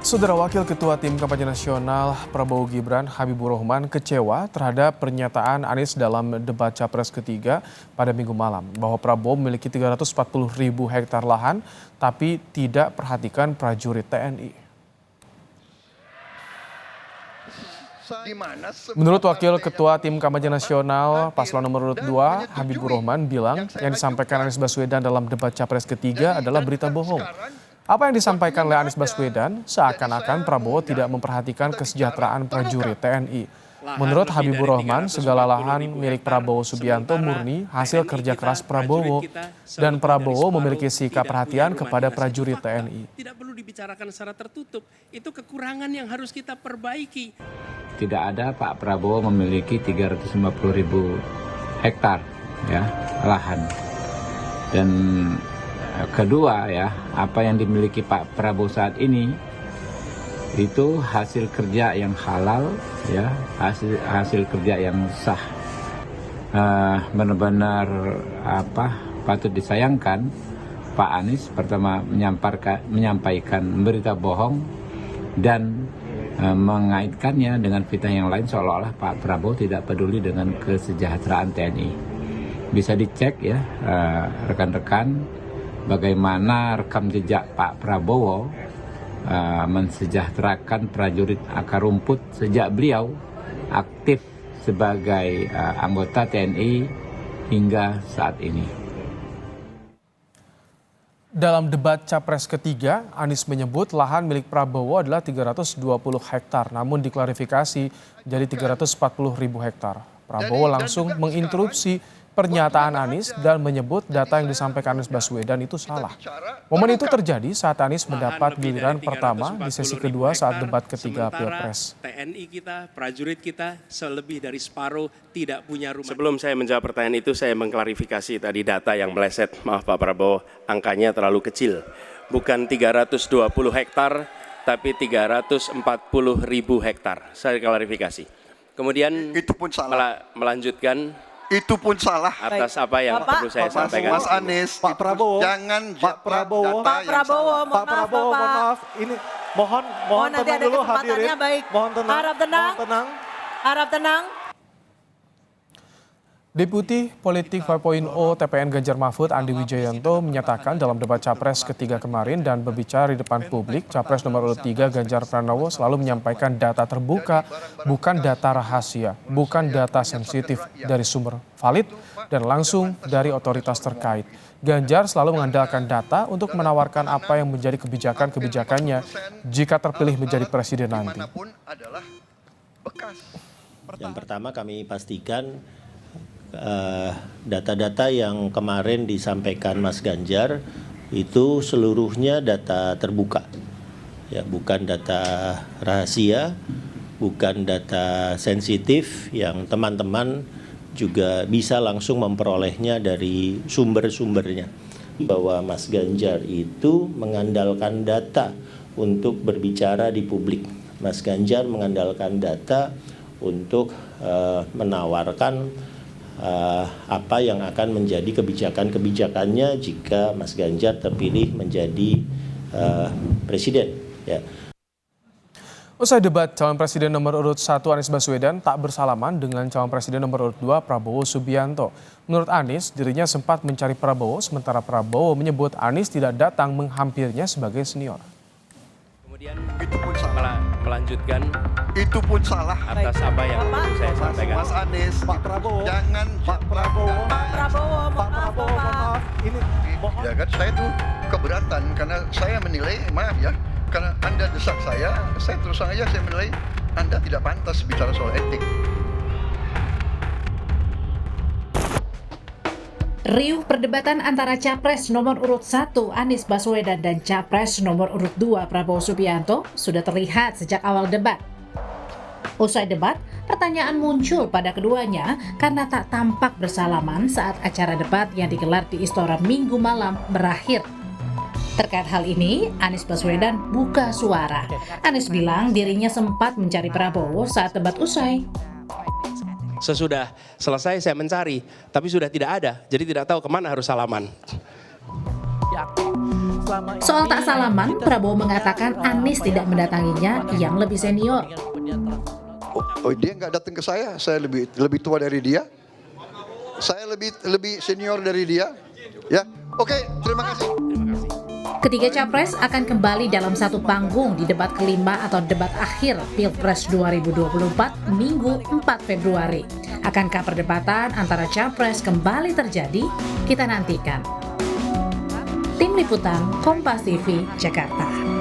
Saudara Wakil Ketua Tim Kampanye Nasional Prabowo Gibran Habibur Rahman kecewa terhadap pernyataan Anies dalam debat Capres ketiga pada Minggu malam bahwa Prabowo memiliki 340.000 hektar lahan tapi tidak perhatikan prajurit TNI. Menurut Wakil Ketua Tim Kampanye Nasional Paslon nomor urut 2 Habibur Rahman bilang yang disampaikan Anies Baswedan dalam debat Capres ketiga adalah berita bohong. Apa yang disampaikan oleh Anies Baswedan seakan-akan Prabowo tidak memperhatikan kesejahteraan prajurit TNI. Menurut Habibur Rahman, segala lahan milik Prabowo Subianto murni hasil kerja keras Prabowo dan Prabowo memiliki sikap perhatian kepada prajurit TNI. Tidak perlu dibicarakan secara tertutup, itu kekurangan yang harus kita perbaiki. Tidak ada Pak Prabowo memiliki 350.000 hektar ya lahan. Dan kedua ya, apa yang dimiliki Pak Prabowo saat ini itu hasil kerja yang halal ya, hasil kerja yang sah. Benar-benar patut disayangkan Pak Anies pertama menyampaikan berita bohong dan mengaitkannya dengan fitnah yang lain seolah-olah Pak Prabowo tidak peduli dengan kesejahteraan TNI. Bisa dicek ya rekan-rekan bagaimana rekam jejak Pak Prabowo mensejahterakan prajurit akar rumput sejak beliau aktif sebagai anggota TNI hingga saat ini. Dalam debat Capres ketiga, Anies menyebut lahan milik Prabowo adalah 320 hektar, namun diklarifikasi jadi 340.000 hektar. Prabowo langsung menginterupsi pernyataan Anies dan menyebut data yang disampaikan Anies Baswedan itu salah. Momen itu terjadi saat Anies mendapat giliran pertama di sesi kedua saat debat ketiga Pilpres. TNI kita, prajurit kita, selebih dari separuh tidak punya rumah. Sebelum saya menjawab pertanyaan itu, saya mengklarifikasi tadi data yang meleset. Maaf Pak Prabowo, angkanya terlalu kecil. Bukan 320 hektar, tapi 340.000 hektar. Saya klarifikasi. Kemudian itu pun salah. Melanjutkan. Itu pun salah. Atas apa yang perlu saya sampaikan. Mas Anies, Pak Prabowo, jangan Pak Prabowo, mohon maaf, ini mohon nanti tenang ada dulu kesempatannya, hadirin. baik. Mohon tenang. Harap tenang. Deputi Politik 5.0 TPN Ganjar Mahfud Andi Wijayanto menyatakan dalam debat Capres ketiga kemarin dan berbicara di depan publik, Capres nomor urut 3 Ganjar Pranowo selalu menyampaikan data terbuka, bukan data rahasia, bukan data sensitif dari sumber valid dan langsung dari otoritas terkait. Ganjar selalu mengandalkan data untuk menawarkan apa yang menjadi kebijakan-kebijakannya jika terpilih menjadi presiden nanti. Yang pertama kami pastikan data-data yang kemarin disampaikan Mas Ganjar itu seluruhnya data terbuka, ya, bukan data rahasia, bukan data sensitif yang teman-teman juga bisa langsung memperolehnya dari sumber-sumbernya. Bahwa Mas Ganjar itu mengandalkan data untuk berbicara di publik. Mas Ganjar mengandalkan data untuk menawarkan apa yang akan menjadi kebijakan-kebijakannya jika Mas Ganjar terpilih menjadi presiden. Ya. Usai debat, calon presiden nomor urut 1 Anies Baswedan tak bersalaman dengan calon presiden nomor urut 2 Prabowo Subianto. Menurut Anies, dirinya sempat mencari Prabowo, sementara Prabowo menyebut Anies tidak datang menghampirinya sebagai senior. Kemudian itu pun salah. Melanjutkan. Itu pun salah. Atas apa yang perlu saya sampaikan. Mas Anies, Pak Prabowo, jangan Pak Prabowo, mohon maaf. Ini mohon. Ya kan saya tuh keberatan karena saya menilai, maaf ya, karena Anda desak saya terus terang aja saya menilai Anda tidak pantas bicara soal etik. Riuh perdebatan antara Capres nomor urut 1 Anies Baswedan dan Capres nomor urut 2 Prabowo Subianto sudah terlihat sejak awal debat. Usai debat, pertanyaan muncul pada keduanya karena tak tampak bersalaman saat acara debat yang digelar di Istora Minggu malam berakhir. Terkait hal ini, Anies Baswedan buka suara. Anies bilang dirinya sempat mencari Prabowo saat debat usai. Sesudah selesai saya mencari, tapi sudah tidak ada, jadi tidak tahu kemana harus salaman. Soal tak salaman, Prabowo mengatakan Anies tidak mendatanginya yang lebih senior. Oh, dia nggak datang ke saya lebih tua dari dia. Saya lebih senior dari dia. Ya, oke, terima kasih. Ketiga capres akan kembali dalam satu panggung di debat kelima atau debat akhir Pilpres 2024 Minggu 4 Februari. Akankah perdebatan antara capres kembali terjadi? Kita nantikan. Tim Liputan Kompas TV, Jakarta.